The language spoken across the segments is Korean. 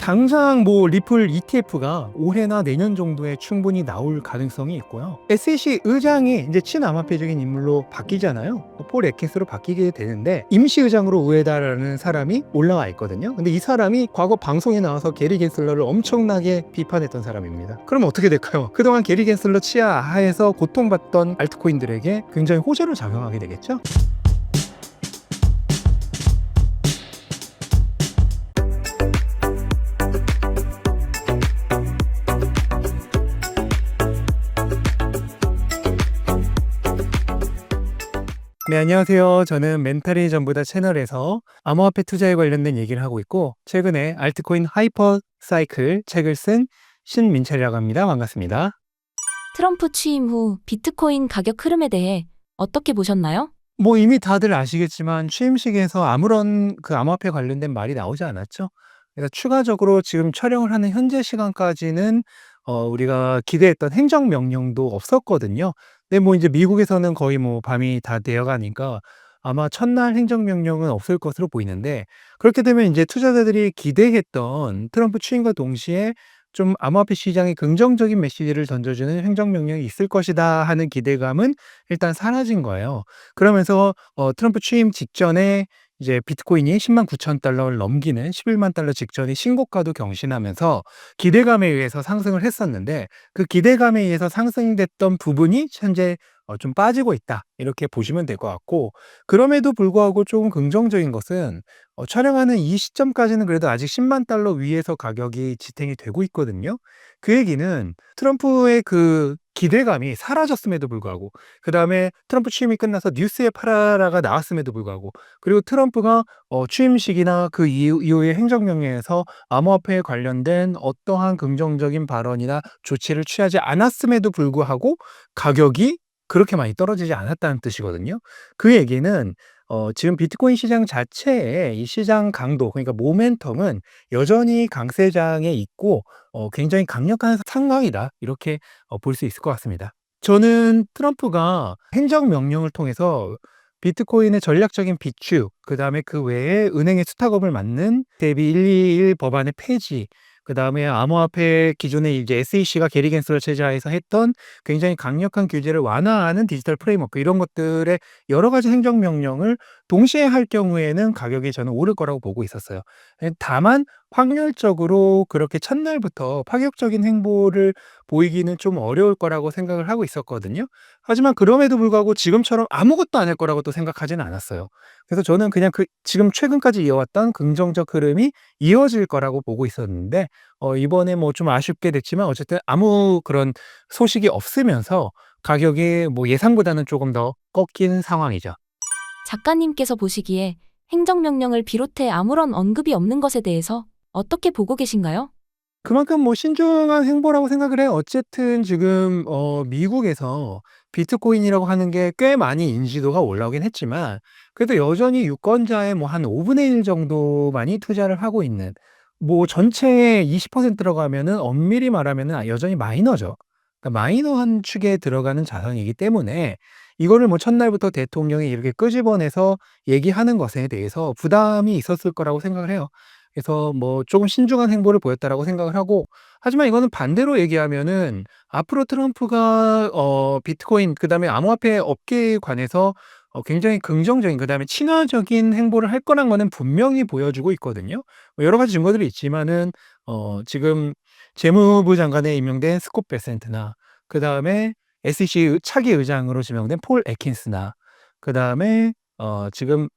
당장 뭐 리플 ETF가 올해나 내년 정도에 충분히 나올 가능성이 있고요. SEC 의장이 이제 친암호화폐적인 인물로 바뀌잖아요. 폴 애킨스로 바뀌게 되는데 임시 의장으로 우에다라는 사람이 올라와 있거든요. 근데 이 사람이 과거 방송에 나와서 게리 겐슬러를 엄청나게 비판했던 사람입니다. 그럼 어떻게 될까요? 그동안 게리 겐슬러 치하 하에서 고통받던 알트코인들에게 굉장히 호재를 작용하게 되겠죠. 네, 안녕하세요. 저는 멘탈이 전부다 채널에서 암호화폐 투자에 관련된 얘기를 하고 있고, 최근에 알트코인 하이퍼 사이클 책을 쓴 신민철이라고 합니다. 반갑습니다. 트럼프 취임 후 비트코인 가격 흐름에 대해 어떻게 보셨나요? 뭐 이미 다들 아시겠지만 취임식에서 아무런 그 암호화폐 관련된 말이 나오지 않았죠. 그래서 추가적으로 지금 촬영을 하는 현재 시간까지는 우리가 기대했던 행정명령도 없었거든요. 근데 뭐 이제 미국에서는 거의 뭐 밤이 다 되어 가니까 아마 첫날 행정명령은 없을 것으로 보이는데, 그렇게 되면 이제 투자자들이 기대했던 트럼프 취임과 동시에 좀 암호화폐 시장에 긍정적인 메시지를 던져주는 행정명령이 있을 것이다 하는 기대감은 일단 사라진 거예요. 그러면서 트럼프 취임 직전에 이제 비트코인이 109,000달러를 넘기는 11만 달러 직전의 신고가도 경신하면서 기대감에 의해서 상승을 했었는데, 그 기대감에 의해서 상승됐던 부분이 현재 좀 빠지고 있다, 이렇게 보시면 될 것 같고, 그럼에도 불구하고 조금 긍정적인 것은 촬영하는 이 시점까지는 그래도 아직 10만 달러 위에서 가격이 지탱이 되고 있거든요. 그 얘기는 트럼프의 그 기대감이 사라졌음에도 불구하고, 그다음에 트럼프 취임이 끝나서 뉴스에 팔아라가 나왔음에도 불구하고, 그리고 트럼프가 취임식이나 그 이후의 행정명령에서 암호화폐에 관련된 어떠한 긍정적인 발언이나 조치를 취하지 않았음에도 불구하고 가격이 그렇게 많이 떨어지지 않았다는 뜻이거든요. 그 얘기는 지금 비트코인 시장 자체의 이 시장 강도, 그러니까 모멘텀은 여전히 강세장에 있고 굉장히 강력한 상황이다, 이렇게 볼 수 있을 것 같습니다. 저는 트럼프가 행정명령을 통해서 비트코인의 전략적인 비축, 그다음에 그 외에 은행의 수탁업을 막는 대비 121 법안의 폐지, 그다음에 암호화폐 기존에 이제 SEC가 게리 겐슬러 체제하에서 했던 굉장히 강력한 규제를 완화하는 디지털 프레임워크, 이런 것들의 여러 가지 행정명령을 동시에 할 경우에는 가격이 저는 오를 거라고 보고 있었어요. 다만 확률적으로 그렇게 첫날부터 파격적인 행보를 보이기는 좀 어려울 거라고 생각을 하고 있었거든요. 하지만 그럼에도 불구하고 지금처럼 아무것도 안 할 거라고 또 생각하지는 않았어요. 그래서 저는 그냥 지금 최근까지 이어왔던 긍정적 흐름이 이어질 거라고 보고 있었는데, 이번에 뭐 좀 아쉽게 됐지만 어쨌든 아무 그런 소식이 없으면서 가격이 뭐 예상보다는 조금 더 꺾인 상황이죠. 작가님께서 보시기에 행정명령을 비롯해 아무런 언급이 없는 것에 대해서 어떻게 보고 계신가요? 그만큼 뭐 신중한 행보라고 생각을 해요. 어쨌든 지금 미국에서 비트코인이라고 하는 게 꽤 많이 인지도가 올라오긴 했지만, 그래도 여전히 유권자의 뭐 한 5분의 1 정도만이 투자를 하고 있는, 뭐 전체의 20%라고 하면은 엄밀히 말하면은 여전히 마이너죠. 그러니까 마이너한 축에 들어가는 자산이기 때문에 이거를 뭐 첫날부터 대통령이 이렇게 끄집어내서 얘기하는 것에 대해서 부담이 있었을 거라고 생각을 해요. 그래서 뭐 조금 신중한 행보를 보였다라고 생각을 하고, 하지만 이거는 반대로 얘기하면은 앞으로 트럼프가 비트코인, 그다음에 암호화폐 업계에 관해서 굉장히 긍정적인, 그다음에 친화적인 행보를 할 거란 거는 분명히 보여주고 있거든요. 뭐 여러 가지 증거들이 있지만은 지금 재무부 장관에 임명된 스콧 베센트나, 그다음에 SEC 차기 의장으로 지명된 폴 애킨스나, 그다음에 지금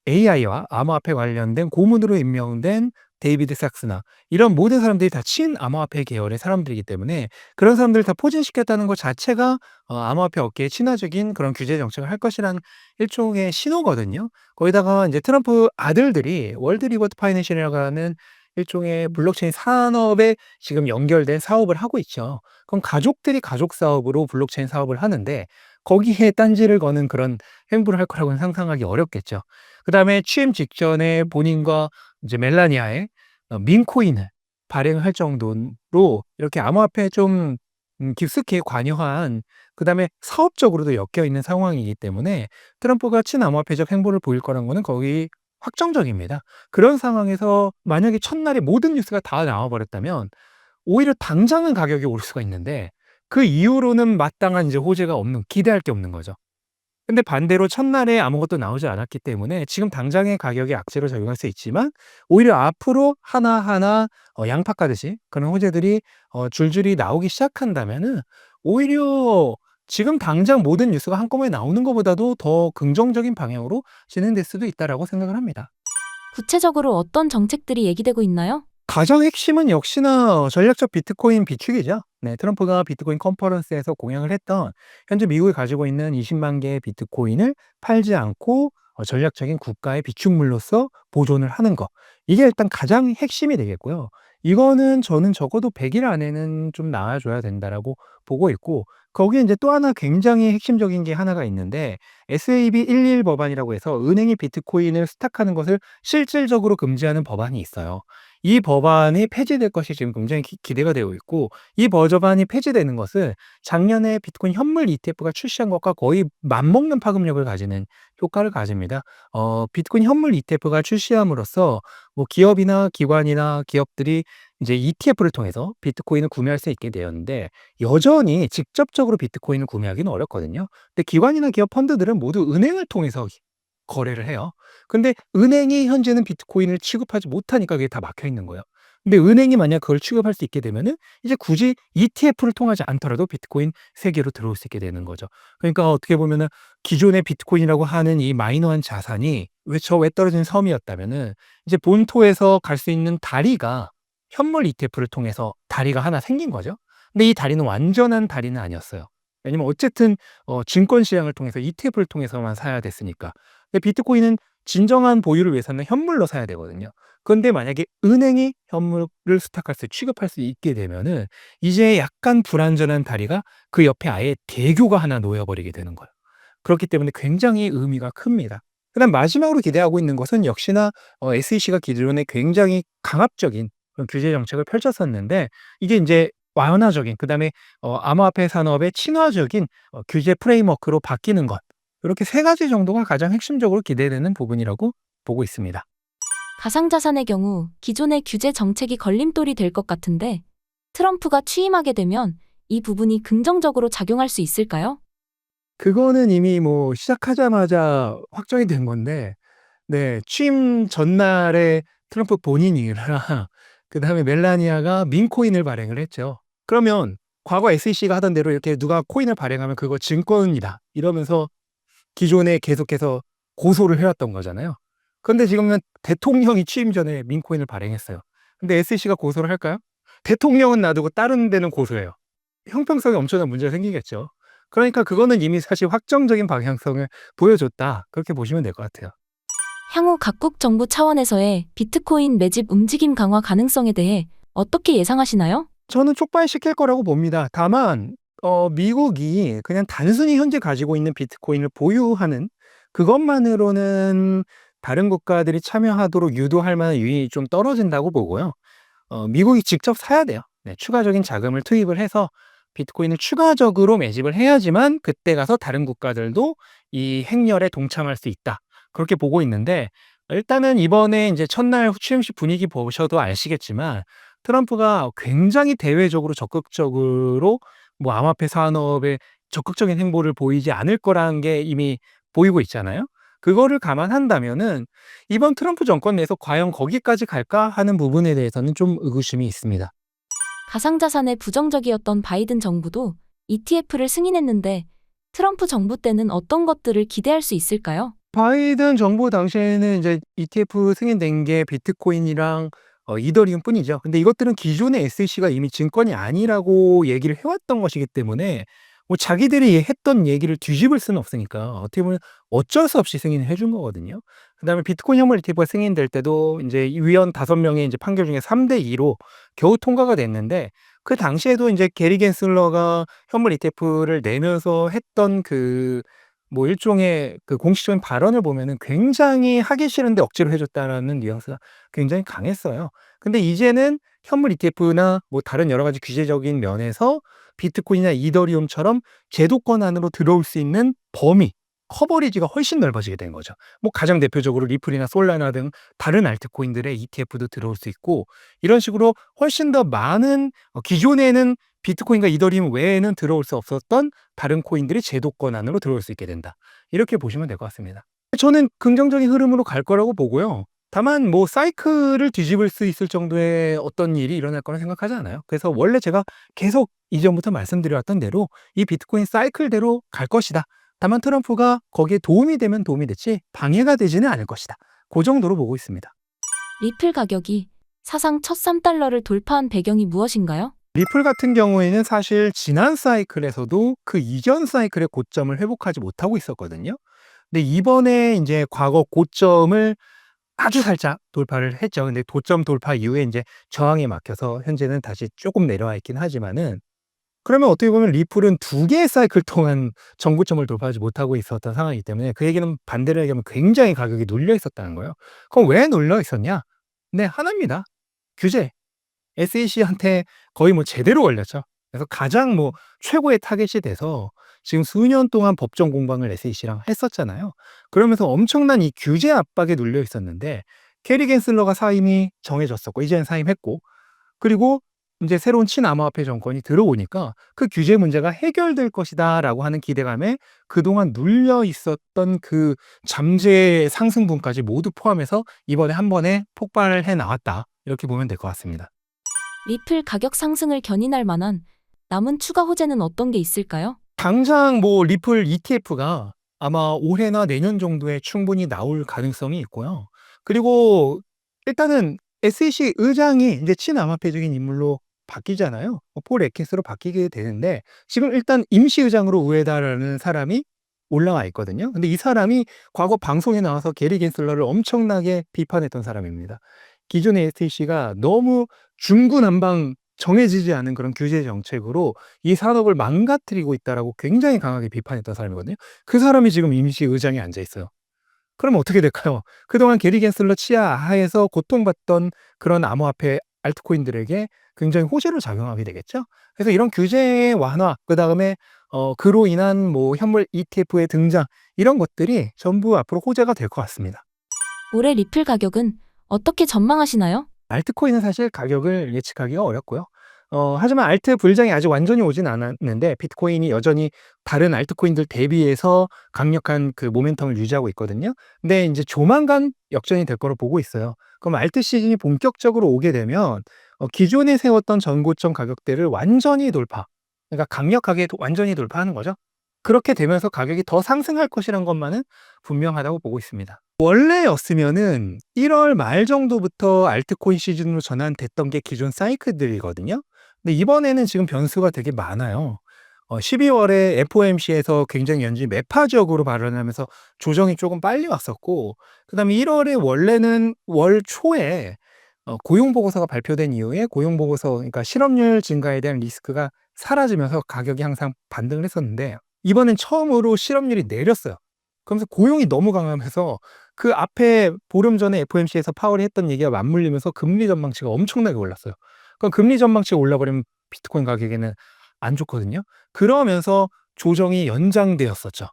AI와 암호화폐 관련된 고문으로 임명된 데이비드 삭스나, 이런 모든 사람들이 다 친암호화폐 계열의 사람들이기 때문에 그런 사람들을 다 포진시켰다는 것 자체가 암호화폐 업계에 친화적인 그런 규제 정책을 할 것이라는 일종의 신호거든요. 거기다가 이제 트럼프 아들들이 월드 리버트 파이낸셜이라고 하는 일종의 블록체인 산업에 지금 연결된 사업을 하고 있죠. 그럼 가족들이 가족 사업으로 블록체인 사업을 하는데 거기에 딴지를 거는 그런 행보를 할 거라고는 상상하기 어렵겠죠. 그다음에 취임 직전에 본인과 이제 멜라니아의 민코인을 발행할 정도로 이렇게 암호화폐에 좀 깊숙이 관여한, 그다음에 사업적으로도 엮여 있는 상황이기 때문에 트럼프가 친암호화폐적 행보를 보일 거란 거는 거의 확정적입니다. 그런 상황에서 만약에 첫날에 모든 뉴스가 다 나와 버렸다면 오히려 당장은 가격이 오를 수가 있는데 그 이후로는 마땅한 이제 호재가 없는, 기대할 게 없는 거죠. 근데 반대로 첫날에 아무것도 나오지 않았기 때문에 지금 당장의 가격에 악재로 작용할 수 있지만 오히려 앞으로 하나하나 양파 까듯이 그런 호재들이 줄줄이 나오기 시작한다면은 오히려 지금 당장 모든 뉴스가 한꺼번에 나오는 것보다도 더 긍정적인 방향으로 진행될 수도 있다라고 생각을 합니다. 구체적으로 어떤 정책들이 얘기되고 있나요? 가장 핵심은 역시나 전략적 비트코인 비축이죠. 네, 트럼프가 비트코인 컨퍼런스에서 공약을 했던 현재 미국이 가지고 있는 20만 개의 비트코인을 팔지 않고 전략적인 국가의 비축물로서 보존을 하는 거. 이게 일단 가장 핵심이 되겠고요. 이거는 저는 적어도 100일 안에는 좀 나와줘야 된다라고 보고 있고, 거기에 이제 또 하나 굉장히 핵심적인 게 하나가 있는데, SAB 11 법안이라고 해서 은행이 비트코인을 스탁하는 것을 실질적으로 금지하는 법안이 있어요. 이 법안이 폐지될 것이 지금 굉장히 기대가 되고 있고, 이 법안이 폐지되는 것은 작년에 비트코인 현물 ETF가 출시한 것과 거의 맞먹는 파급력을 가지는 효과를 가집니다. 비트코인 현물 ETF가 출시함으로써 뭐 기업이나 기관이나 기업들이 이제 ETF를 통해서 비트코인을 구매할 수 있게 되었는데, 여전히 직접적으로 비트코인을 구매하기는 어렵거든요. 근데 기관이나 기업 펀드들은 모두 은행을 통해서 거래를 해요. 근데 은행이 현재는 비트코인을 취급하지 못하니까 그게 다 막혀 있는 거예요. 근데 은행이 만약 그걸 취급할 수 있게 되면은 이제 굳이 ETF를 통하지 않더라도 비트코인 세계로 들어올 수 있게 되는 거죠. 그러니까 어떻게 보면은 기존의 비트코인이라고 하는 이 마이너한 자산이 저 외떨어진 섬이었다면은 이제 본토에서 갈 수 있는 다리가 현물 ETF를 통해서 다리가 하나 생긴 거죠. 근데 이 다리는 완전한 다리는 아니었어요. 왜냐면 어쨌든 증권 시장을 통해서 ETF를 통해서만 사야 됐으니까. 근데 비트코인은 진정한 보유를 위해서는 현물로 사야 되거든요. 그런데 만약에 은행이 현물을 스탁할 수 취급할 수 있게 되면은 이제 약간 불완전한 다리가 그 옆에 아예 대교가 하나 놓여 버리게 되는 거예요. 그렇기 때문에 굉장히 의미가 큽니다. 그다음 마지막으로 기대하고 있는 것은 역시나 SEC가 기존에 굉장히 강압적인 그런 규제 정책을 펼쳤었는데, 이게 인제 완화적인, 그다음에 암호화폐 산업의 친화적인 규제 프레임워크로 바뀌는 것. 요렇게 세 가지 정도가 가장 핵심적으로 기대되는 부분이라고 보고 있습니다. 가상자산의 경우 기존의 규제 정책이 걸림돌이 될 것 같은데 트럼프가 취임하게 되면 이 부분이 긍정적으로 작용할 수 있을까요? 그거는 이미 뭐 시작하자마자 확정이 된 건데, 네, 취임 전날에 트럼프 본인이랑 그다음에 멜라니아가 민코인을 발행을 했죠. 그러면 과거 SEC가 하던 대로 이렇게 누가 코인을 발행하면 "그거 증권이다." 이러면서 기존에 계속해서 고소를 해 왔던 거잖아요. 그런데 지금은 대통령이 취임 전에 민코인을 발행했어요. 근데 SEC가 고소를 할까요? 대통령은 놔두고 다른 데는 고소해요. 형평성에 엄청난 문제가 생기겠죠. 그러니까 그거는 이미 사실 확정적인 방향성을 보여줬다, 그렇게 보시면 될 것 같아요. 향후 각국 정부 차원에서의 비트코인 매집 움직임 강화 가능성에 대해 어떻게 예상하시나요? 저는 촉발시킬 거라고 봅니다. 다만 미국이 그냥 단순히 현재 가지고 있는 비트코인을 보유하는 그것만으로는 다른 국가들이 참여하도록 유도할 만한 유인이 좀 떨어진다고 보고요. 미국이 직접 사야 돼요. 네, 추가적인 자금을 투입을 해서 비트코인을 추가적으로 매집을 해야지만 그때 가서 다른 국가들도 이 행렬에 동참할 수 있다, 그렇게 보고 있는데, 일단은 이번에 이제 첫날 취임식 분위기 보셔도 아시겠지만 트럼프가 굉장히 대외적으로 적극적으로 뭐 암호화폐 산업에 적극적인 행보를 보이지 않을 거라는 게 이미 보이고 있잖아요. 그거를 감안한다면은 이번 트럼프 정권 내에서 과연 거기까지 갈까 하는 부분에 대해서는 좀 의구심이 있습니다. 가상자산에 부정적이었던 바이든 정부도 ETF를 승인했는데 트럼프 정부 때는 어떤 것들을 기대할 수 있을까요? 바이든 정부 당시에는 이제 ETF 승인된 게 비트코인이랑 이더리움뿐이죠. 근데 이것들은 기존의 SEC가 이미 증권이 아니라고 얘기를 해 왔던 것이기 때문에 뭐 자기들이 했던 얘기를 뒤집을 수는 없으니까 어떻게 보면 어쩔 수 없이 승인을 해준 거거든요. 그다음에 비트코인 현물 ETF가 승인될 때도 인제 이 위원 5 명의 인제 판결 중에 3대 2로 겨우 통과가 됐는데, 그 당시에도 인제 게리 겐슬러가 현물 ETF를 내면서 했던 그 뭐 일종의 그 공식적인 발언을 보면은 굉장히 하기 싫은데 억지로 해 줬다라는 뉘앙스가 굉장히 강했어요. 근데 이제는 현물 ETF나 뭐 다른 여러 가지 규제적인 면에서 비트코인이나 이더리움처럼 제도권 안으로 들어올 수 있는 범위, 커버리지가 훨씬 넓어지게 된 거죠. 뭐 가장 대표적으로 리플이나 솔라나 등 다른 알트코인들의 ETF도 들어올 수 있고, 이런 식으로 훨씬 더 많은 기존에는 비트코인과 이더리움 외에는 들어올 수 없었던 다른 코인들이 제도권 안으로 들어올 수 있게 된다. 이렇게 보시면 될 것 같습니다. 저는 긍정적인 흐름으로 갈 거라고 보고요. 다만 뭐 사이클을 뒤집을 수 있을 정도의 어떤 일이 일어날 거라 생각하지 않아요. 그래서 원래 제가 계속 이전부터 말씀드려왔던 대로 이 비트코인 사이클대로 갈 것이다. 다만 트럼프가 거기에 도움이 되면 도움이 됐지 방해가 되지는 않을 것이다. 그 정도로 보고 있습니다. 리플 가격이 사상 첫 3달러를 돌파한 배경이 무엇인가요? 리플 같은 경우에는 사실 지난 사이클에서도 그 이전 사이클의 고점을 회복하지 못하고 있었거든요. 근데 이번에 이제 과거 고점을 아주 살짝 돌파를 했죠. 근데 고점 돌파 이후에 이제 저항에 막혀서 현재는 다시 조금 내려와 있긴 하지만은, 그러면 어떻게 보면 리플은 2개의 사이클 동안 정고점을 돌파하지 못하고 있었던 상황이기 때문에, 그 얘기는 반대로 얘기하면 굉장히 가격이 눌려 있었다는 거예요. 그럼 왜 눌려 있었냐? 네, 하나입니다. 규제. SEC한테 거의 뭐 제대로 걸렸죠. 그래서 가장 뭐 최고의 타겟이 돼서 지금 수년 동안 법정 공방을 SEC랑 했었잖아요. 그러면서 엄청난 이 규제 압박에 눌려 있었는데, 캐리 갠슬러가 사임이 정해졌었고 이제는 사임했고, 그리고 이제 새로운 친암호화폐 정권이 들어오니까 그 규제 문제가 해결될 것이다라고 하는 기대감에 그동안 눌려 있었던 그 잠재 상승분까지 모두 포함해서 이번에 한 번에 폭발을 해 나왔다. 이렇게 보면 될 것 같습니다. 리플 가격 상승을 견인할 만한 남은 추가 호재는 어떤 게 있을까요? 당장 뭐 리플 ETF가 아마 올해나 내년 정도에 충분히 나올 가능성이 있고요. 그리고 일단은 SEC 의장이 이제 친암호화폐적인 인물로 바뀌잖아요. 폴 애킨스로 바뀌게 되는데, 지금 일단 임시 의장으로 우에다라는 사람이 올라와 있거든요. 근데 이 사람이 과거 방송에 나와서 게리 갠슬러를 엄청나게 비판했던 사람입니다. 기존의 SEC가 너무 중구난방 정해지지 않은 그런 규제 정책으로 이 산업을 망가뜨리고 있다라고 굉장히 강하게 비판했던 사람이거든요. 그 사람이 지금 임시 의장에 앉아 있어요. 그러면 어떻게 될까요? 그동안 게리 갠슬러 치하 하에서 고통받던 그런 암호화폐 알트코인들에게 굉장히 호재로 작용하게 되겠죠. 그래서 이런 규제 완화, 그다음에 그로 인한 뭐 현물 ETF의 등장, 이런 것들이 전부 앞으로 호재가 될 것 같습니다. 올해 리플 가격은 어떻게 전망하시나요? 알트코인은 사실 가격을 예측하기가 어렵고요. 하지만 알트 불장이 아직 완전히 오진 않았는데 비트코인이 여전히 다른 알트코인들 대비해서 강력한 그 모멘텀을 유지하고 있거든요. 근데 이제 조만간 역전이 될 거로 보고 있어요. 그럼 알트 시즌이 본격적으로 오게 되면 기존에 세웠던 전고점 가격대를 완전히 돌파, 그러니까 강력하게 완전히 돌파하는 거죠. 그렇게 되면서 가격이 더 상승할 것이란 것만은 분명하다고 보고 있습니다. 원래였으면은 1월 말 정도부터 알트코인 시즌으로 전환됐던 게 기존 사이클들이거든요. 근데 이번에는 지금 변수가 되게 많아요. 12월에 FOMC에서 굉장히 연준이 매파적으로 발언하면서 조정이 조금 빨리 왔었고, 그다음에 1월에 원래는 월 초에 고용 보고서가 발표된 이후에 고용 보고서, 그러니까 실업률 증가에 대한 리스크가 사라지면서 가격이 항상 반등을 했었는데, 이번엔 처음으로 실업률이 내렸어요. 그러면서 고용이 너무 강하면서 그 앞에 보름 전에 FOMC에서 파월이 했던 얘기가 맞물리면서 금리 전망치가 엄청나게 올랐어요. 그럼 금리 전망치가 올라버리면 비트코인 가격에는 안 좋거든요. 그러면서 조정이 연장되었었죠.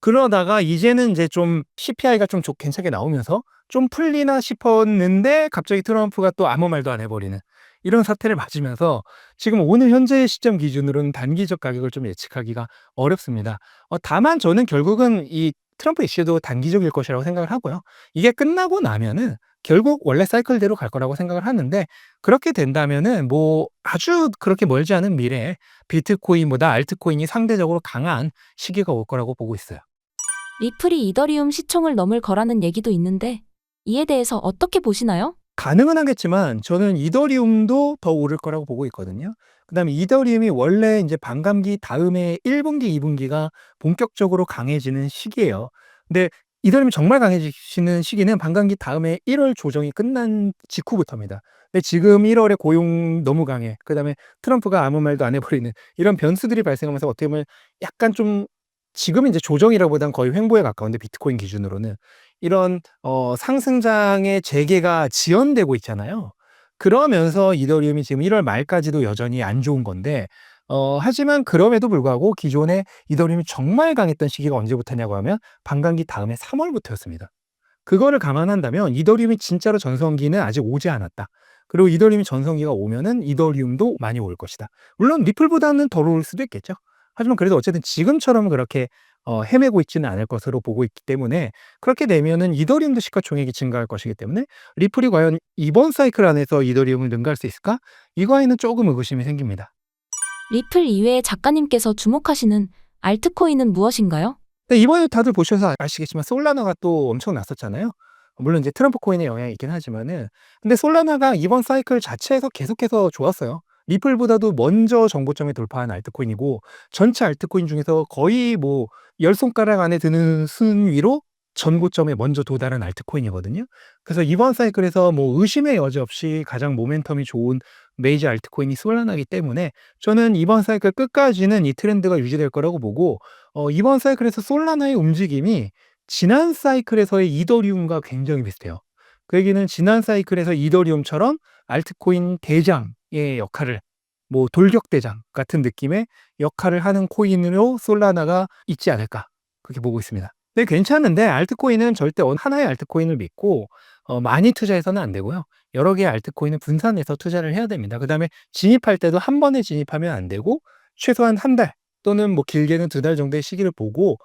그러다가 이제는 이제 좀 CPI가 좀 괜찮게 나오면서 좀 풀리나 싶었는데 갑자기 트럼프가 또 아무 말도 안 해버리는 이런 사태를 맞으면서 지금 오늘 현재 시점 기준으로는 단기적 가격을 좀 예측하기가 어렵습니다. 다만 저는 결국은 이 트럼프 이슈도 단기적일 것이라고 생각을 하고요. 이게 끝나고 나면은 결국 원래 사이클대로 갈 거라고 생각을 하는데, 그렇게 된다면은 뭐 아주 그렇게 멀지 않은 미래에 비트코인보다 알트코인이 상대적으로 강한 시기가 올 거라고 보고 있어요. 리플이 이더리움 시총을 넘을 거라는 얘기도 있는데 이에 대해서 어떻게 보시나요? 가능은 하겠지만 저는 이더리움도 더 오를 거라고 보고 있거든요. 그다음에 이더리움이 원래 이제 반감기 다음에 1분기, 2분기가 본격적으로 강해지는 시기예요. 근데 이더리움이 정말 강해지는 시기는 반감기 다음에 1월 조정이 끝난 직후부터입니다. 근데 지금 1월에 고용 너무 강해, 그다음에 트럼프가 아무 말도 안 해버리는 이런 변수들이 발생하면서 어떻게 보면 약간 좀, 지금은 이제 조정이라기보다는 거의 횡보에 가까운데 비트코인 기준으로는 이런 상승장의 재개가 지연되고 있잖아요. 그러면서 이더리움이 지금 1월 말까지도 여전히 안 좋은 건데, 하지만 그럼에도 불구하고 기존에 이더리움이 정말 강했던 시기가 언제부터냐고 하면 반감기 다음에 3 월부터였습니다. 그거를 감안한다면 이더리움이 진짜로 전성기는 아직 오지 않았다. 그리고 이더리움이 전성기가 오면은 이더리움도 많이 올 것이다. 물론 리플보다는 덜 올 수도 있겠죠. 하지만 그래도 어쨌든 지금처럼 그렇게 헤매고 있지는 않을 것으로 보고 있기 때문에 그렇게 되면은 이더리움도 시가총액이 증가할 것이기 때문에 리플이 과연 이번 사이클 안에서 이더리움을 능가할 수 있을까? 이거에는 조금 의구심이 생깁니다. 리플 이외에 작가님께서 주목하시는 알트코인은 무엇인가요? 근데 이번에 다들 보셔서 아시겠지만 솔라나가 또 엄청 났었잖아요. 물론 이제 트럼프 코인의 영향이 있긴 하지만은 근데 솔라나가 이번 사이클 자체에서 계속해서 좋았어요. 리플보다도 먼저 정고점에 돌파한 알트코인이고 전체 알트코인 중에서 거의 뭐 10손가락 안에 드는 순위로 전고점에 먼저 도달한 알트코인이거든요. 그래서 이번 사이클에서 뭐 의심의 여지 없이 가장 모멘텀이 좋은 메이저 알트코인이 솔라나이기 때문에 저는 이번 사이클 끝까지는 이 트렌드가 유지될 거라고 보고 이번 사이클에서 솔라나의 움직임이 지난 사이클에서의 이더리움과 굉장히 비슷해요. 그 얘기는 지난 사이클에서 이더리움처럼 알트코인 대장의 역할을 뭐 돌격대장 같은 느낌의 역할을 하는 코인으로 솔라나가 있지 않을까 그렇게 보고 있습니다. 근데 괜찮은데 알트코인은 절대 하나의 알트코인을 믿고 많이 투자해서는 안 되고요. 여러 개의 알트코인을 분산해서 투자를 해야 됩니다. 그다음에 진입할 때도 한 번에 진입하면 안 되고 최소한 한 달 또는 뭐 길게는 2달 정도의 시기를 보고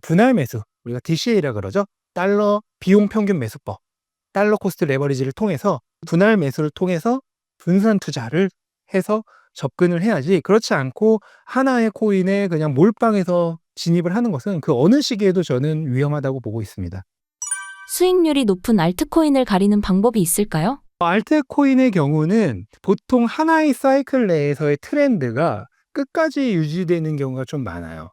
분할 매수, 우리가 DCA라 그러죠. 달러 비용 평균 매수법, 달러 코스트 레버리지를 통해서 분할 매수를 통해서 분산 투자를 해서 접근을 해야지 그렇지 않고 하나의 코인에 그냥 몰빵해서 진입을 하는 것은 그 어느 시기에도 저는 위험하다고 보고 있습니다. 수익률이 높은 알트코인을 가리는 방법이 있을까요? 알트코인의 경우는 보통 하나의 사이클 내에서의 트렌드가 끝까지 유지되는 경우가 좀 많아요.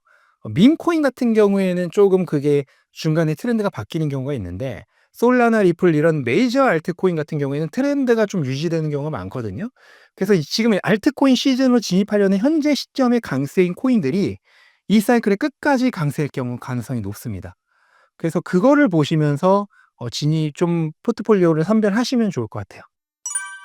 밈코인 같은 경우에는 조금 그게 중간에 트렌드가 바뀌는 경우가 있는데 솔라나, 리플 이런 메이저 알트코인 같은 경우에는 트렌드가 좀 유지되는 경우가 많거든요. 그래서 지금 알트코인 시즌으로 진입하려는 현재 시점의 강세인 코인들이 이 사이클의 끝까지 강세일 경우 가능성이 높습니다. 그래서 그거를 보시면서 진입 좀 포트폴리오를 선별하시면 좋을 것 같아요.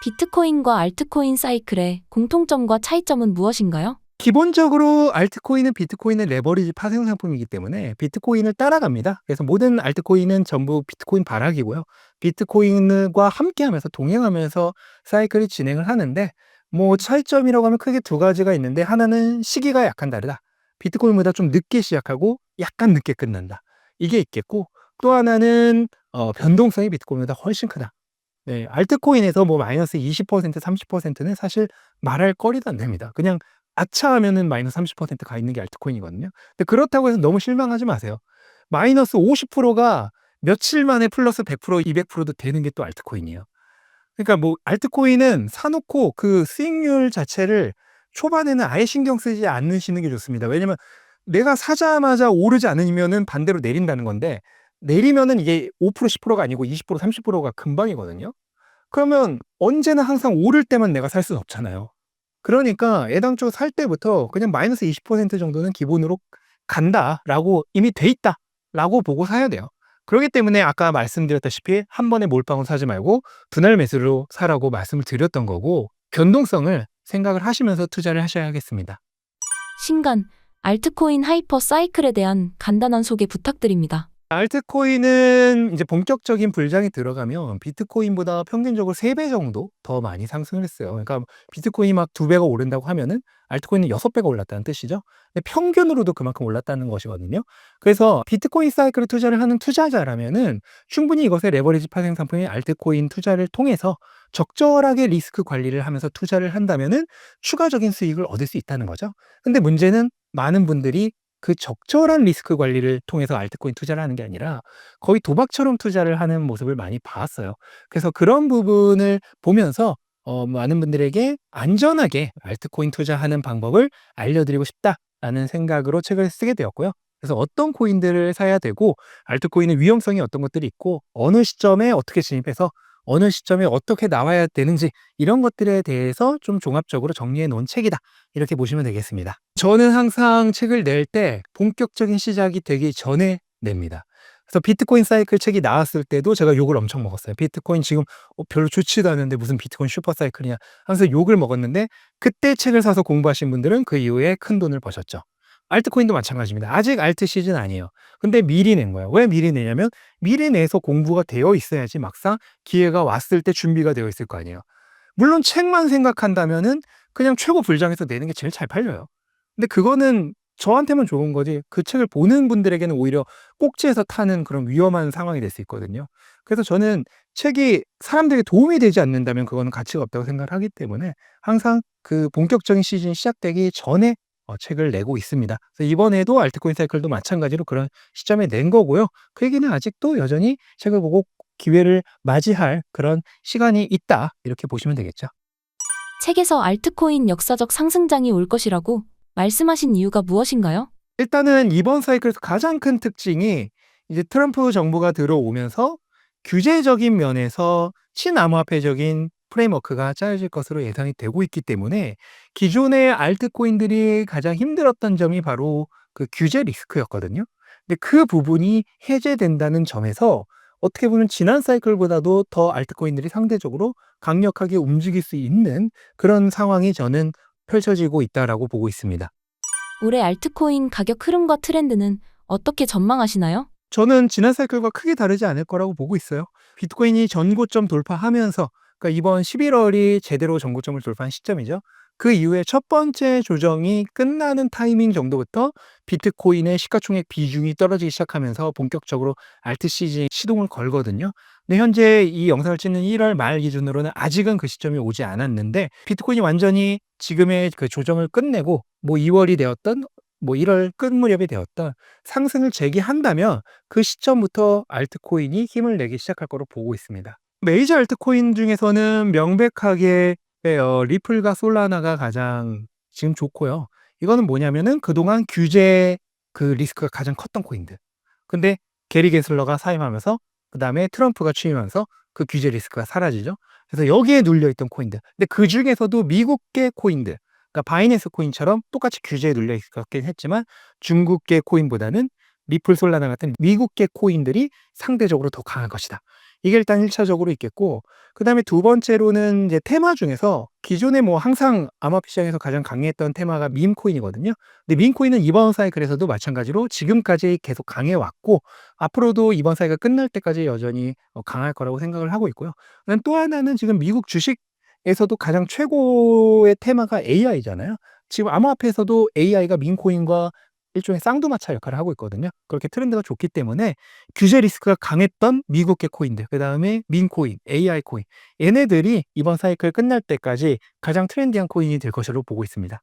비트코인과 알트코인 사이클의 공통점과 차이점은 무엇인가요? 기본적으로 알트코인은 비트코인의 레버리지 파생 상품이기 때문에 비트코인을 따라갑니다. 그래서 모든 알트코인은 전부 비트코인 발악이고요. 비트코인과 함께하면서 동행하면서 사이클이 진행을 하는데 뭐 차이점이라고 하면 크게 2가지가 있는데 하나는 시기가 약간 다르다. 비트코인보다 좀 늦게 시작하고 약간 늦게 끝난다. 이게 있겠고 또 하나는 변동성이 비트코인보다 훨씬 크다. 네, 알트코인에서 뭐 마이너스 20% 30%는 사실 말할 거리도 안 됩니다. 그냥 아차 하면은 마이너스 30%가 있는 게 알트코인이거든요. 근데 그렇다고 해서 너무 실망하지 마세요. 마이너스 50%가 며칠 만에 플러스 100%, 200%도 되는 게 또 알트코인이에요. 그러니까 뭐 알트코인은 사놓고 그 수익률 자체를 초반에는 아예 신경 쓰지 않으시는 게 좋습니다. 왜냐면 내가 사자마자 오르지 않으면은 반대로 내린다는 건데 내리면은 이게 5% 10%가 아니고 20% 30%가 금방이거든요. 그러면 언제나 항상 오를 때만 내가 살 수는 없잖아요. 그러니까 애당초 살 때부터 그냥 마이너스 20% 정도는 기본으로 간다라고 이미 돼 있다라고 보고 사야 돼요. 그렇기 때문에 아까 말씀드렸다시피 한 번에 몰빵을 사지 말고 분할 매수로 사라고 말씀을 드렸던 거고 변동성을 생각을 하시면서 투자를 하셔야겠습니다. 신간, 알트코인 하이퍼 사이클에 대한 간단한 소개 부탁드립니다. 알트코인은 이제 본격적인 불장이 들어가면 비트코인보다 평균적으로 3배 정도 더 많이 상승을 했어요. 그러니까 비트코인이 막 2배가 오른다고 하면은 알트코인은 6배가 올랐다는 뜻이죠. 근데 평균으로도 그만큼 올랐다는 것이거든요. 그래서 비트코인 사이클에 투자를 하는 투자자라면은 충분히 이것의 레버리지 파생 상품인 알트코인 투자를 통해서 적절하게 리스크 관리를 하면서 투자를 한다면은 추가적인 수익을 얻을 수 있다는 거죠. 근데 문제는 많은 분들이 그 적절한 리스크 관리를 통해서 알트코인 투자를 하는 게 아니라 거의 도박처럼 투자를 하는 모습을 많이 봤어요. 그래서 그런 부분을 보면서 많은 분들에게 안전하게 알트코인 투자하는 방법을 알려드리고 싶다라는 생각으로 책을 쓰게 되었고요. 그래서 어떤 코인들을 사야 되고 알트코인의 위험성이 어떤 것들이 있고 어느 시점에 어떻게 진입해서 어느 시점에 어떻게 나와야 되는지 이런 것들에 대해서 좀 종합적으로 정리해 놓은 책이다. 이렇게 보시면 되겠습니다. 저는 항상 책을 낼 때 본격적인 시작이 되기 전에 냅니다. 그래서 비트코인 사이클 책이 나왔을 때도 제가 욕을 엄청 먹었어요. 비트코인 지금 별로 좋지도 않은데 무슨 비트코인 슈퍼 사이클이냐 하면서 욕을 먹었는데, 그때 책을 사서 공부하신 분들은 그 이후에 큰돈을 버셨죠. 알트코인도 마찬가지입니다. 아직 알트 시즌 아니에요. 근데 미리 낸 거예요. 왜 미리 내냐면 미리 내서 공부가 되어 있어야지 막상 기회가 왔을 때 준비가 되어 있을 거 아니에요. 물론 책만 생각한다면은 그냥 최고 불장에서 내는 게 제일 잘 팔려요. 근데 그거는 저한테만 좋은 거지 그 책을 보는 분들에게는 오히려 꼭지에서 타는 그런 위험한 상황이 될 수 있거든요. 그래서 저는 책이 사람들에게 도움이 되지 않는다면 그거는 가치가 없다고 생각을 하기 때문에 항상 그 본격적인 시즌이 시작되기 전에 책을 내고 있습니다. 그래서 이번에도 알트코인 사이클도 마찬가지로 그런 시점에 낸 거고요. 그 얘기는 아직도 여전히 책을 보고 기회를 맞이할 그런 시간이 있다, 이렇게 보시면 되겠죠. 책에서 알트코인 역사적 상승장이 올 것이라고 말씀하신 이유가 무엇인가요? 일단은 이번 사이클에서 가장 큰 특징이 이제 트럼프 정부가 들어오면서 규제적인 면에서 친암호화폐적인 프레임워크가 짜여질 것으로 예상이 되고 있기 때문에 기존의 알트코인들이 가장 힘들었던 점이 바로 그 규제 리스크였거든요. 근데 그 부분이 해제된다는 점에서 어떻게 보면 지난 사이클보다도 더 알트코인들이 상대적으로 강력하게 움직일 수 있는 그런 상황이 저는 펼쳐지고 있다라고 보고 있습니다. 올해 알트코인 가격 흐름과 트렌드는 어떻게 전망하시나요? 저는 지난 사이클과 크게 다르지 않을 거라고 보고 있어요. 비트코인이 전고점 돌파하면서, 그러니까 이번 11월이 제대로 전고점을 돌파한 시점이죠. 그 이후에 첫 번째 조정이 끝나는 타이밍 정도부터 비트코인의 시가총액 비중이 떨어지기 시작하면서 본격적으로 알트 시즌 시동을 걸거든요. 근데 현재 이 영상을 찍는 1월 말 기준으로는 아직은 그 시점이 오지 않았는데, 비트코인이 완전히 지금의 그 조정을 끝내고 뭐 2월이 되었던 뭐 1월 끝 무렵이 되었던 상승을 재개한다면 그 시점부터 알트코인이 힘을 내기 시작할 거로 보고 있습니다. 메이저 알트코인 중에서는 명백하게 리플과 솔라나가 가장 지금 좋고요. 이거는 뭐냐면은 그동안 규제 그 리스크가 가장 컸던 코인들. 근데 게리 게슬러가 사임하면서 그다음에 트럼프가 취임하면서 그 규제 리스크가 사라지죠. 그래서 여기에 눌려 있던 코인들. 근데 그중에서도 미국계 코인들, 그러니까 바이낸스 코인처럼 똑같이 규제에 눌려 있었긴 했지만 중국계 코인보다는 리플, 솔라나 같은 미국계 코인들이 상대적으로 더 강할 것이다. 이게 일단 1차적으로 있겠고, 그다음에 두 번째로는 이제 테마 중에서 기존에 뭐 항상 암호화폐 시장에서 가장 강했던 테마가 밈 코인이거든요. 근데 밈 코인은 이번 사이클에서도 마찬가지로 지금까지 계속 강해 왔고 앞으로도 이번 사이클 끝날 때까지 여전히 강할 거라고 생각을 하고 있고요. 그다음 또 하나는 지금 미국 주식에서도 가장 최고의 테마가 AI잖아요. 지금 암호화폐에서도 AI가 밈 코인과 일종의 쌍두마차 역할을 하고 있거든요. 그렇게 트렌드가 좋기 때문에 규제 리스크가 강했던 미국계 코인들, 그다음에 민 코인, AI 코인, 얘네들이 이번 사이클 끝날 때까지 가장 트렌디한 코인이 될 것으로 보고 있습니다.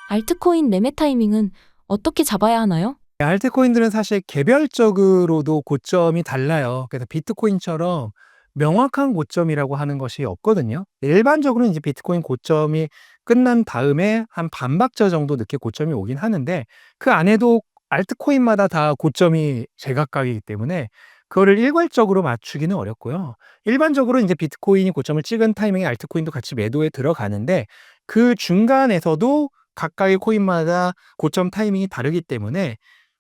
알트코인 매매 타이밍은 어떻게 잡아야 하나요? 알트코인들은 사실 개별적으로도 고점이 달라요. 그래서 비트코인처럼 명확한 고점이라고 하는 것이 없거든요. 일반적으로는 이제 비트코인 고점이 끝난 다음에 한 반박자 정도 늦게 고점이 오긴 하는데, 그 안에도 알트코인마다 다 고점이 제각각이기 때문에 그거를 일괄적으로 맞추기는 어렵고요. 일반적으로 이제 비트코인이 고점을 찍은 타이밍에 알트코인도 같이 매도에 들어가는데, 그 중간에서도 각각의 코인마다 고점 타이밍이 다르기 때문에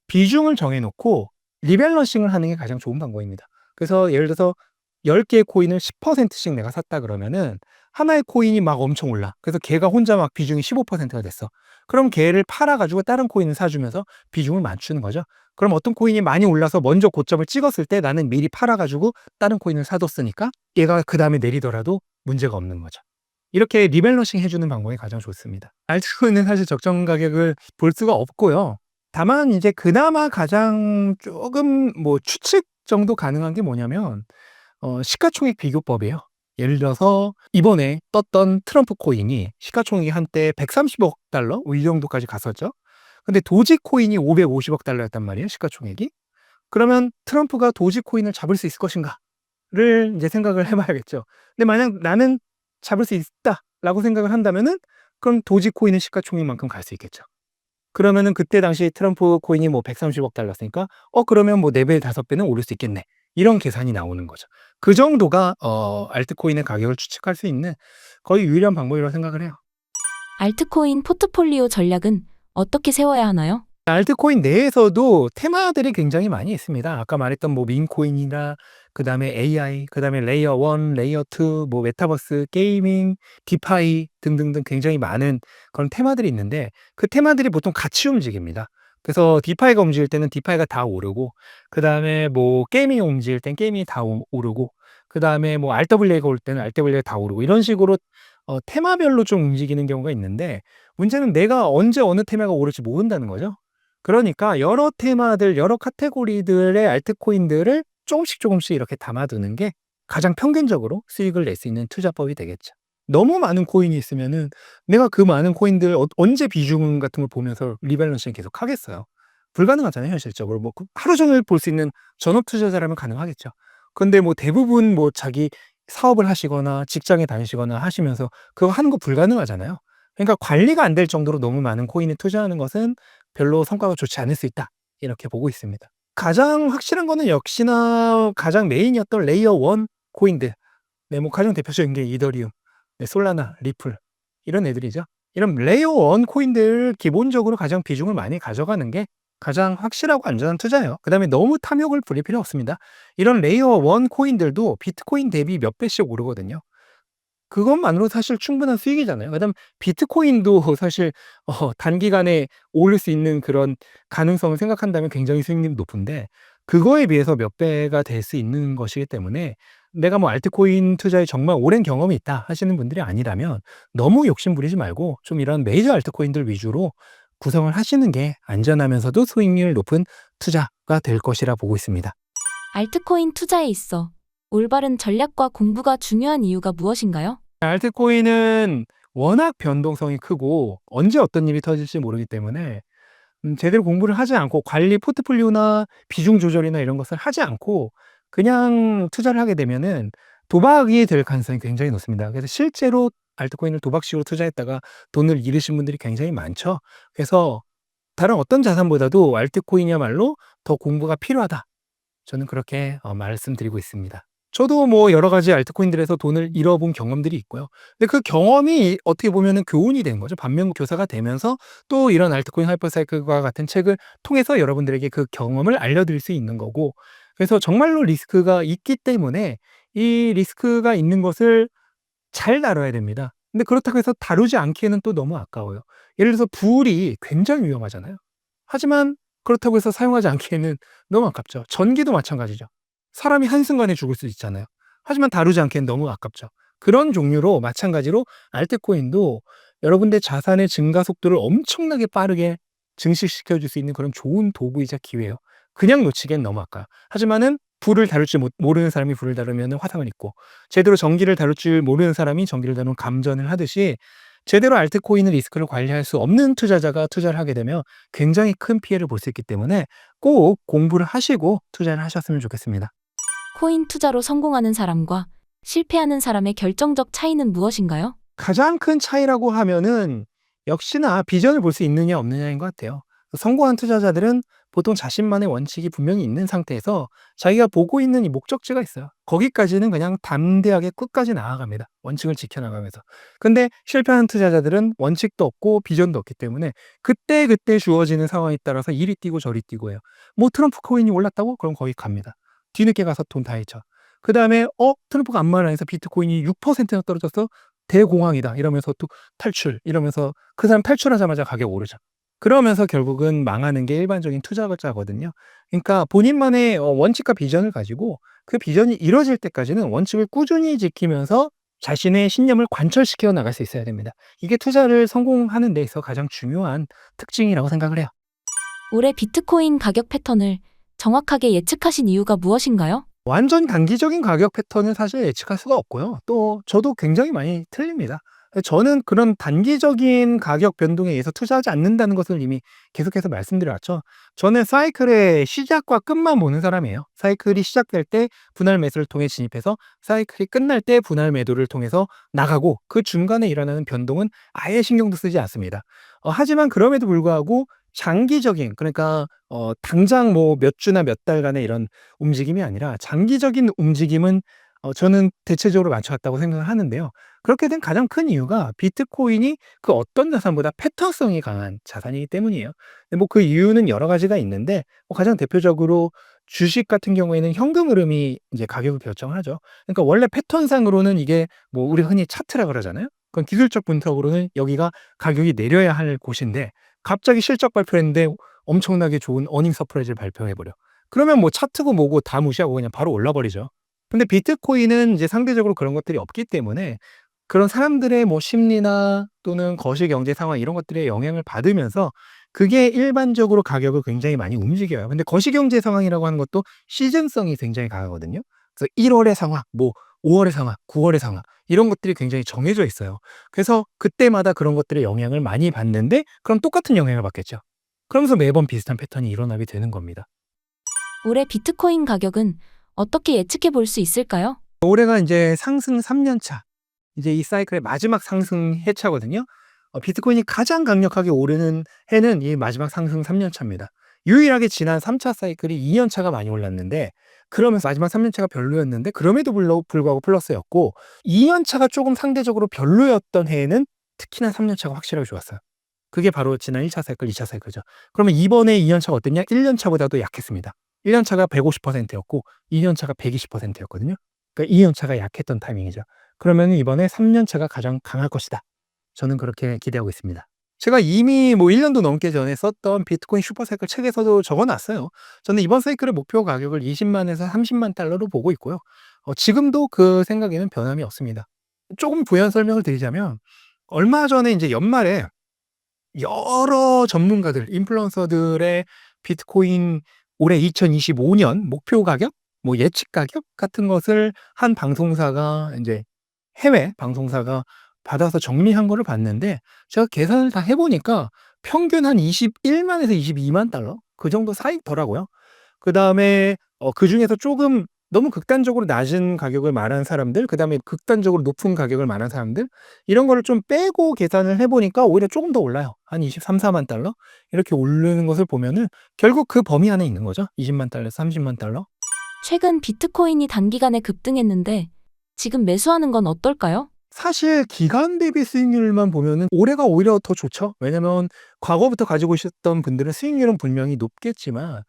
비중을 정해놓고 리밸런싱을 하는 게 가장 좋은 방법입니다. 그래서 예를 들어서 10개의 코인을 10%씩 내가 샀다 그러면은 하나의 코인이 막 엄청 올라. 그래서 걔가 혼자 막 비중이 15%가 됐어. 그럼 걔를 팔아가지고 다른 코인을 사주면서 비중을 맞추는 거죠. 그럼 어떤 코인이 많이 올라서 먼저 고점을 찍었을 때 나는 미리 팔아가지고 다른 코인을 사뒀으니까 얘가 그 다음에 내리더라도 문제가 없는 거죠. 이렇게 리밸런싱 해주는 방법이 가장 좋습니다. 알트코인은 사실 적정 가격을 볼 수가 없고요. 다만 이제 그나마 가장 조금 뭐 추측 정도 가능한 게 뭐냐면 시가총액 비교법이에요. 예를 들어서 이번에 떴던 트럼프 코인이 시가총액이 한때 130억 달러 이 정도까지 갔었죠. 근데 도지 코인이 550억 달러였단 말이에요, 시가총액이. 그러면 트럼프가 도지 코인을 잡을 수 있을 것인가를 이제 생각을 해봐야겠죠. 근데 만약 나는 잡을 수 있다라고 생각을 한다면은 그럼 도지 코인은 시가총액만큼 갈 수 있겠죠. 그러면은 그때 당시 트럼프 코인이 뭐 130억 달러였으니까 그러면 뭐 4배, 5배는 오를 수 있겠네. 이런 계산이 나오는 거죠. 그 정도가 알트코인의 가격을 추측할 수 있는 거의 유일한 방법이라고 생각을 해요. 알트코인 포트폴리오 전략은 어떻게 세워야 하나요? 알트코인 내에서도 테마들이 굉장히 많이 있습니다. 아까 말했던 뭐 밈코인이나 그다음에 AI, 그다음에 레이어 1, 레이어 2, 뭐 메타버스, 게이밍, 디파이 등등등 굉장히 많은 그런 테마들이 있는데 그 테마들이 보통 같이 움직입니다. 그래서 디파이가 움직일 때는 디파이가 다 오르고 그다음에 뭐 게이밍이 움직일 땐 게이밍이 다 오르고 그다음에 뭐 RWA가 올 때는 RWA가 다 오르고 이런 식으로 테마별로 좀 움직이는 경우가 있는데 문제는 내가 언제 어느 테마가 오를지 모른다는 거죠. 그러니까 여러 테마들, 여러 카테고리들의 알트코인들을 조금씩 이렇게 담아두는 게 가장 평균적으로 수익을 낼 수 있는 투자법이 되겠죠. 너무 많은 코인이 있으면은 내가 그 많은 코인들 언제 비중 같은 걸 보면서 리밸런싱 계속 하겠어요. 불가능하잖아요, 현실적으로. 뭐 하루 종일 볼 수 있는 전업 투자자라면 가능하겠죠. 근데 뭐 대부분 뭐 자기 사업을 하시거나 직장에 다니시거나 하시면서 그거 하는 거 불가능하잖아요. 그러니까 관리가 안 될 정도로 너무 많은 코인에 투자하는 것은 별로 성과가 좋지 않을 수 있다. 이렇게 보고 있습니다. 가장 확실한 거는 역시나 가장 메인이었던 레이어 1 코인들. 네, 뭐 가장 대표적인 게 이더리움, 네, 솔라나, 리플 이런 애들이죠. 이런 레이어 1 코인들 기본적으로 가장 비중을 많이 가져가는 게 가장 확실하고 안전한 투자예요. 그다음에 너무 탐욕을 부릴 필요 없습니다. 이런 레이어 1 코인들도 비트코인 대비 몇 배씩 오르거든요. 그것만으로 사실 충분한 수익이잖아요. 그다음 비트코인도 사실 단기간에 오를 수 있는 그런 가능성을 생각한다면 굉장히 수익률이 높은데 그거에 비해서 몇 배가 될 수 있는 것이기 때문에 내가 뭐 알트코인 투자에 정말 오랜 경험이 있다 하시는 분들이 아니라면 너무 욕심 부리지 말고 좀 이런 메이저 알트코인들 위주로 구성을 하시는 게 안전하면서도 수익률 높은 투자가 될 것이라 보고 있습니다. 알트코인 투자에 있어 올바른 전략과 공부가 중요한 이유가 무엇인가요? 알트코인은 워낙 변동성이 크고 언제 어떤 일이 터질지 모르기 때문에 제대로 공부를 하지 않고 관리 포트폴리오나 비중 조절이나 이런 것을 하지 않고 그냥 투자를 하게 되면은 도박이 될 가능성이 굉장히 높습니다. 그래서 실제로 알트코인을 도박식으로 투자했다가 돈을 잃으신 분들이 굉장히 많죠. 그래서 다른 어떤 자산보다도 알트코인이야말로 더 공부가 필요하다. 저는 그렇게 말씀드리고 있습니다. 저도 뭐 여러 가지 알트코인들에서 돈을 잃어본 경험들이 있고요. 근데 그 경험이 어떻게 보면은 교훈이 된 거죠. 반면교사가 되면서 또 이런 알트코인 하이퍼사이클과 같은 책을 통해서 여러분들에게 그 경험을 알려드릴 수 있는 거고 그래서 정말로 리스크가 있기 때문에 이 리스크가 있는 것을 잘 다뤄야 됩니다. 근데 그렇다고 해서 다루지 않기에는 또 너무 아까워요. 예를 들어서 불이 굉장히 위험하잖아요. 하지만 그렇다고 해서 사용하지 않기에는 너무 아깝죠. 전기도 마찬가지죠. 사람이 한순간에 죽을 수 있잖아요. 하지만 다루지 않기엔 너무 아깝죠. 그런 종류로 마찬가지로 알트코인도 여러분들의 자산의 증가 속도를 엄청나게 빠르게 증식시켜 줄 수 있는 그런 좋은 도구이자 기회예요. 그냥 놓치기엔 너무 아까워요. 하지만은 불을 다룰 줄 모르는 사람이 불을 다루면 화상을 입고 제대로 전기를 다룰 줄 모르는 사람이 전기를 다루면 감전을 하듯이 제대로 알트코인의 리스크를 관리할 수 없는 투자자가 투자를 하게 되면 굉장히 큰 피해를 볼 수 있기 때문에 꼭 공부를 하시고 투자를 하셨으면 좋겠습니다. 코인 투자로 성공하는 사람과 실패하는 사람의 결정적 차이는 무엇인가요? 가장 큰 차이라고 하면은 역시나 비전을 볼 수 있느냐 없느냐인 것 같아요. 성공한 투자자들은 보통 자신만의 원칙이 분명히 있는 상태에서 자기가 보고 있는 이 목적지가 있어요. 거기까지는 그냥 담대하게 끝까지 나아갑니다. 원칙을 지켜나가면서. 근데 실패한 투자자들은 원칙도 없고 비전도 없기 때문에 그때그때 주어지는 상황에 따라서 이리 뛰고 저리 뛰고 해요. 뭐 트럼프 코인이 올랐다고? 그럼 거기 갑니다. 뒤늦게 가서 돈 다 잃죠. 그다음에 트럼프가 아무 말 안 해서 비트코인이 6%나 떨어져서 대공황이다 이러면서 또 탈출 이러면서 그 사람 탈출하자마자 가격 오르죠. 그러면서 결국은 망하는 게 일반적인 투자자거든요. 그러니까 본인만의 원칙과 비전을 가지고 그 비전이 이루어질 때까지는 원칙을 꾸준히 지키면서 자신의 신념을 관철시켜 나갈 수 있어야 됩니다. 이게 투자를 성공하는 데 있어 가장 중요한 특징이라고 생각을 해요. 올해 비트코인 가격 패턴을 정확하게 예측하신 이유가 무엇인가요? 완전 단기적인 가격 패턴은 사실 예측할 수가 없고요. 또 저도 굉장히 많이 틀립니다. 저는 그런 단기적인 가격 변동에 의해서 투자하지 않는다는 것을 이미 계속해서 말씀드려 왔죠. 저는 사이클의 시작과 끝만 보는 사람이에요. 사이클이 시작될 때 분할 매수를 통해 진입해서 사이클이 끝날 때 분할 매도를 통해서 나가고 그 중간에 일어나는 변동은 아예 신경도 쓰지 않습니다. 하지만 그럼에도 불구하고 장기적인 그러니까 당장 뭐 몇 주나 몇 달간의 이런 움직임이 아니라 장기적인 움직임은 저는 대체적으로 맞춰 왔다고 생각을 하는데요. 그렇게 된 가장 큰 이유가 비트코인이 그 어떤 자산보다 패턴성이 강한 자산이기 때문이에요. 근데 뭐 그 이유는 여러 가지가 있는데 뭐 가장 대표적으로 주식 같은 경우에는 현금 흐름이 이제 가격을 결정하죠. 그러니까 원래 패턴상으로는 이게 뭐 우리가 흔히 차트라 그러잖아요. 그건 기술적 분석으로는 여기가 가격이 내려야 할 곳인데 갑자기 실적 발표했는데 엄청나게 좋은 어닝 서프라이즈를 발표해 버려. 그러면 뭐 차트고 뭐고 다 무시하고 그냥 바로 올라 버리죠. 근데 비트코인은 이제 상대적으로 그런 것들이 없기 때문에 그런 사람들의 뭐 심리나 또는 거시 경제 상황 이런 것들에 영향을 받으면서 그게 일반적으로 가격을 굉장히 많이 움직여요. 근데 거시 경제 상황이라고 하는 것도 시즌성이 굉장히 강하거든요. 그래서 1 월의 상황, 뭐 5 월의 상황, 9 월의 상황 이런 것들이 굉장히 정해져 있어요. 그래서 그때마다 그런 것들의 영향을 많이 받는데 그럼 똑같은 영향을 받겠죠. 그러면서 매번 비슷한 패턴이 일어나게 되는 겁니다. 올해 비트코인 가격은 어떻게 예측해 볼 수 있을까요? 올해가 이제 상승 3년 차. 이제 이 사이클의 마지막 상승 해차거든요. 비트코인이 가장 강력하게 오르는 해는 이 마지막 상승 3년 차입니다. 유일하게 지난 3차 사이클이 2년 차가 많이 올랐는데 그러면서 마지막 3년 차가 별로였는데 그럼에도 불구하고 플러스였고 2년 차가 조금 상대적으로 별로였던 해에는 특히나 3년 차가 확실하게 좋았어요. 그게 바로 지난 1차 사이클, 2차 사이클이죠. 그러면 이번에 2년 차가 어땠냐? 1년 차보다도 약했습니다. 1년 차가 150%였고 2년 차가 120%였거든요. 그러니까 2년 차가 약했던 타이밍이죠. 그러면 이번에 3년 차가 가장 강할 것이다. 저는 그렇게 기대하고 있습니다. 제가 이미 뭐 1 년도 넘게 전에 썼던 비트코인 슈퍼사이클 책에서도 적어 놨어요. 저는 이번 사이클의 목표 가격을 20만 에서 30만 달러로 보고 있고요. 지금도 그 생각에는 변함이 없습니다. 조금 부연 설명을 드리자면 얼마 전에 인제 연말에 여러 전문가들, 인플루언서들의 비트코인 올해 2025년 목표 가격, 뭐 예측 가격 같은 것을 한 방송사가 인제 해외 방송사가 받아서 정리한 거를 봤는데 제가 계산을 다 해 보니까 평균 한 21만 에서 22만 달러 그 정도 사이더라고요. 그다음에 그중에서 쪼금 너무 극단적으로 낮은 가격을 말한 사람들, 그다음에 극단적으로 높은 가격을 말한 사람들 이런 거를 좀 빼고 계산을 해 보니까 오히려 쪼금 더 올라요. 한 23-24만 달러 이렇게 오르는 것을 보면은 결국 그 범위 안에 있는 거죠. 20만 달러에서 30만 달러. 최근 비트코인이 단기간에 급등했는데 지금 매수하는 건 어떨까요? 사실 기간 대비 수익률만 보면은 올해가 오히려 더 좋죠. 왜냐면 과거부터 가지고 있었던 분들은 수익률은 분명히 높겠지만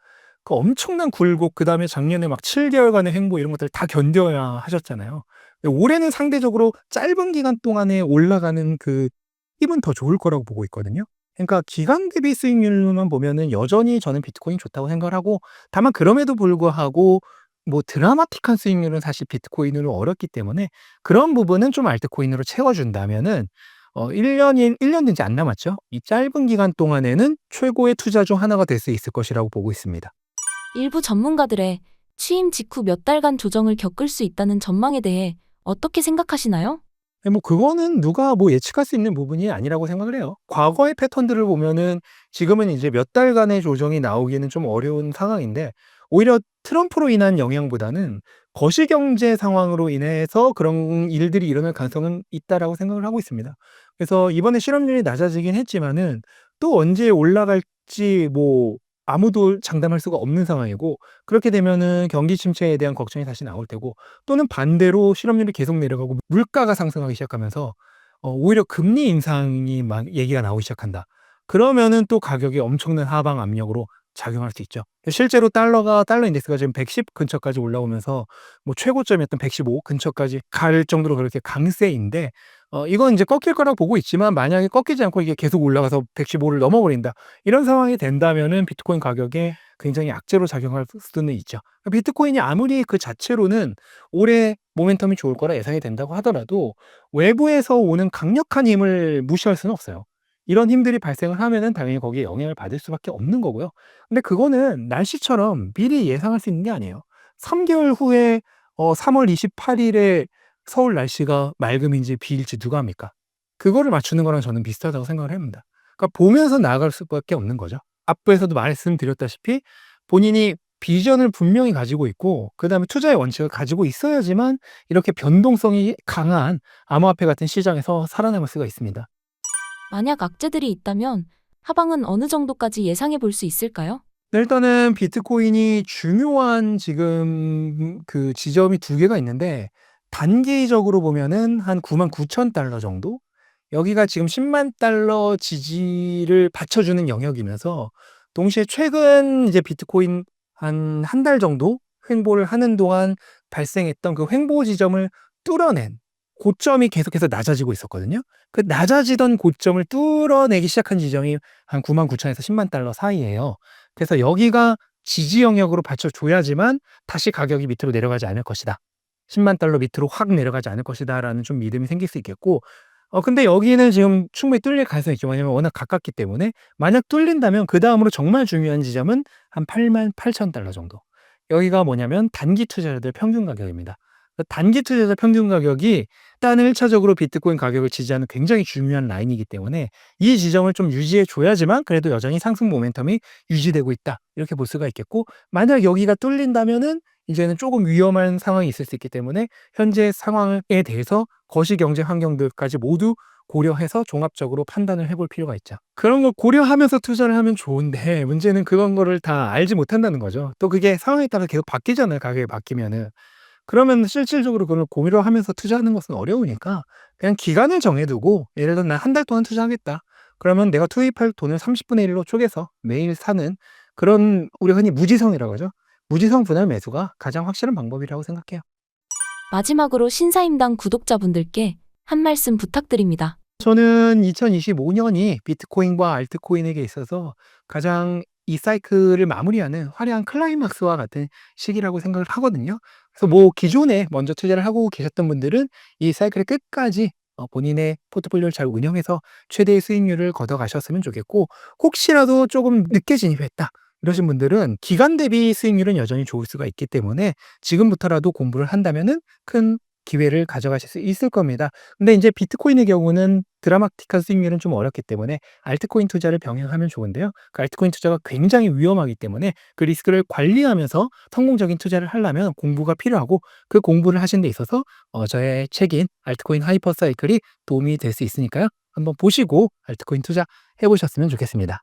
그 엄청난 굴곡 그다음에 작년에 막 7 개월간의 횡보 이런 것들을 다 견뎌야 하셨잖아요. 근데 올해는 상대적으로 짧은 기간 동안에 올라가는 그 힘은 더 좋을 거라고 보고 있거든요. 그러니까 기간 대비 수익률만 보면은 여전히 저는 비트코인이 좋다고 생각을 하고 다만 그럼에도 불구하고 뭐 드라마틱한 수익률은 사실 비트코인으로 어렵기 때문에 그런 부분은 좀 알트코인으로 채워 준다면은 1 년도 이제 안 남았죠. 이 짧은 기간 동안에는 최고의 투자 중 하나가 될 수 있을 것이라고 보고 있습니다. 일부 전문가들의 취임 직후 몇 달간 조정을 겪을 수 있다는 전망에 대해 어떻게 생각하시나요? 네, 뭐 그거는 누가 뭐 예측할 수 있는 부분이 아니라고 생각을 해요. 과거의 패턴들을 보면은 지금은 이제 몇 달간의 조정이 나오기는 좀 어려운 상황인데 오히려 트럼프로 인한 영향보다는 거시경제 상황으로 인해서 그런 일들이 일어날 가능성은 있다라고 생각을 하고 있습니다. 그래서 이번에 실업률이 낮아지긴 했지만은 또 언제 올라갈지 뭐 아무도 장담할 수가 없는 상황이고 그렇게 되면은 경기 침체에 대한 걱정이 다시 나올 테고 또는 반대로 실업률이 계속 내려가고 물가가 상승하기 시작하면서 오히려 금리 인상이 막 얘기가 나오기 시작한다. 그러면은 또 가격이 엄청난 하방 압력으로 작용할 수 있죠. 실제로 달러 인덱스가 지금 110 근처까지 올라오면서 뭐 최고점이었던 115 근처까지 갈 정도로 그렇게 강세인데 이건 인제 꺾일 거라고 보고 있지만 만약에 꺾이지 않고 이게 계속 올라가서 115를 넘어버린다. 이런 상황이 된다면은 비트코인 가격에 굉장히 악재로 작용할 수는 있죠. 비트코인이 아무리 그 자체로는 올해 모멘텀이 좋을 거라 예상이 된다고 하더라도 외부에서 오는 강력한 힘을 무시할 수는 없어요. 이런 힘들이 발생을 하면은 당연히 거기에 영향을 받을 수밖에 없는 거고요. 근데 그거는 날씨처럼 미리 예상할 수 있는 게 아니에요. 3 개월 후에 3월 28 일에 서울 날씨가 맑음인지 비일지 누가 합니까? 그거를 맞추는 거랑 저는 비슷하다고 생각을 합니다. 그러니까 보면서 나아갈 수밖에 없는 거죠. 앞에서도 말씀드렸다시피 본인이 비전을 분명히 가지고 있고 그다음에 투자의 원칙을 가지고 있어야지만 이렇게 변동성이 강한 암호화폐 같은 시장에서 살아남을 수가 있습니다. 만약 악재들이 있다면 하방은 어느 정도까지 예상해 볼 수 있을까요? 네, 일단은 비트코인이 중요한 지금 그 지점이 두 개가 있는데 단기적으로 보면은 한 99,000달러 정도? 여기가 지금 10만 달러 지지를 받쳐주는 영역이면서 동시에 최근 이제 비트코인 한 한 달 정도 횡보를 하는 동안 발생했던 그 횡보 지점을 뚫어낸 고점이 계속해서 낮아지고 있었거든요. 그 낮아지던 고점을 뚫어내기 시작한 지점이 한 99,000에서 10만 달러 사이예요. 그래서 여기가 지지 영역으로 받쳐줘야지만 다시 가격이 밑으로 내려가지 않을 것이다. 10만 달러 밑으로 확 내려가지 않을 것이다라는 좀 믿음이 생길 수 있겠고, 근데 여기는 지금 충분히 뚫릴 가능성이 있죠. 왜냐면 워낙 가깝기 때문에. 만약 뚫린다면 그다음으로 정말 중요한 지점은 한 88,000달러 정도. 여기가 뭐냐면 단기 투자자들 평균 가격입니다. 단기 투자자 평균 가격이 일단은 1차적으로 비트코인 가격을 지지하는 굉장히 중요한 라인이기 때문에 이 지점을 좀 유지해 줘야지만 그래도 여전히 상승 모멘텀이 유지되고 있다. 이렇게 볼 수가 있겠고, 만약 여기가 뚫린다면은 이제는 조금 위험한 상황이 있을 수 있기 때문에 현재 상황에 대해서 거시 경제 환경들까지 모두 고려해서 종합적으로 판단을 해볼 필요가 있죠. 그런 걸 고려하면서 투자를 하면 좋은데 문제는 그런 거를 다 알지 못한다는 거죠. 또 그게 상황에 따라 계속 바뀌잖아요. 가격이 바뀌면은. 그러면 실질적으로 그걸 고려하면서 투자하는 것은 어려우니까 그냥 기간을 정해두고, 예를 들어 난 한 달 동안 투자하겠다. 그러면 내가 투입할 돈을 30분의 1로 쪼개서 매일 사는 그런, 우리가 흔히 무지성이라고 하죠. 무지성 분할 매수가 가장 확실한 방법이라고 생각해요. 마지막으로 신사임당 구독자분들께 한 말씀 부탁드립니다. 저는 2025년이 비트코인과 알트코인에게 있어서 가장 이 사이클을 마무리하는 화려한 클라이막스와 같은 시기라고 생각을 하거든요. 그래서 뭐 기존에 먼저 투자를 하고 계셨던 분들은 이 사이클의 끝까지 본인의 포트폴리오를 잘 운영해서 최대의 수익률을 걷어 가셨으면 좋겠고, 혹시라도 조금 늦게 진입했다 이러신 분들은 기간 대비 수익률은 여전히 좋을 수가 있기 때문에 지금부터라도 공부를 한다면은 큰 기회를 가져가실 수 있을 겁니다. 근데 이제 비트코인의 경우는 드라마틱한 수익률은 좀 어렵기 때문에 알트코인 투자를 병행하면 좋은데요. 그 알트코인 투자가 굉장히 위험하기 때문에 그 리스크를 관리하면서 성공적인 투자를 하려면 공부가 필요하고, 그 공부를 하신 데 있어서 저의 책인 알트코인 하이퍼 사이클이 도움이 될 수 있으니까요. 한번 보시고 알트코인 투자 해보셨으면 좋겠습니다.